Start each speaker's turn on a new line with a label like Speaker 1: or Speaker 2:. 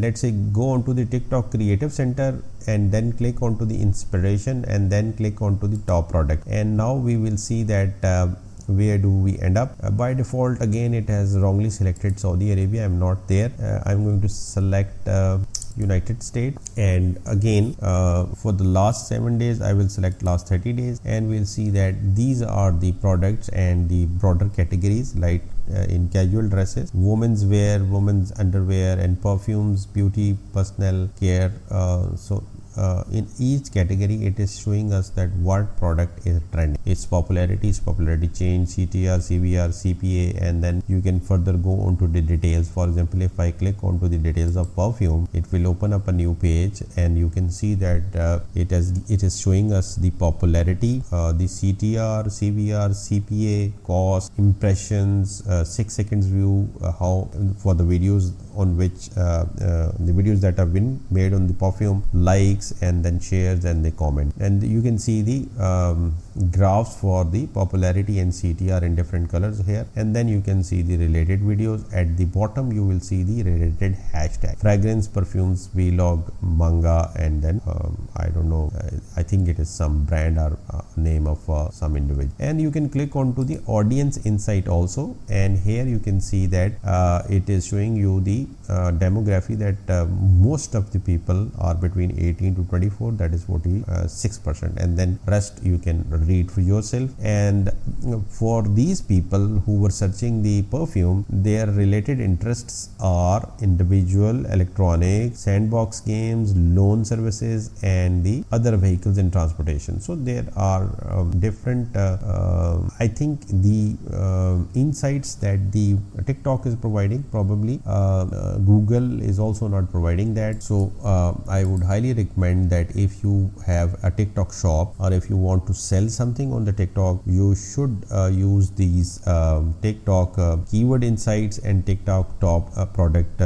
Speaker 1: let's say go onto the TikTok Creative Center and then click onto the inspiration and then click onto the top product, and now we will see that where do we end up. By default again it has wrongly selected Saudi Arabia. I'm not there. I'm going to select United States, and again for the last 7 days I will select last 30 days, and we'll see that these are the products and the broader categories, like in casual dresses, women's wear, women's underwear, and perfumes, beauty, personal care. In each category it is showing us that what product is trending, its popularity change, CTR, CVR, CPA, and then you can further go onto the details. For example, if I click onto the details of perfume, it will open up a new page, and you can see that it is showing us the popularity, the CTR, CVR, CPA, cost, impressions, 6 seconds view, how for the videos on which the videos that have been made on the perfume, likes, and then shares and the comment. And you can see the graphs for the popularity and CTR in different colors here, and then you can see the related videos. At the bottom you will see the related hashtag, fragrance, perfumes, vlog, manga, and then I don't know, I think it is some brand or name of some individual. And you can click onto the audience insight also, and here you can see that it is showing you the demography that most of the people are between 18 to 24, that is 46%, and then rest you can read for yourself. And for these people who were searching the perfume, their related interests are individual, electronics, sandbox games, loan services, and the other vehicles and transportation. So there are different I think the insights that the TikTok is providing, probably Google is also not providing that. So I would highly recommend that if you have a TikTok shop, or if you want to sell something on the TikTok, you should use these TikTok keyword insights and TikTok top product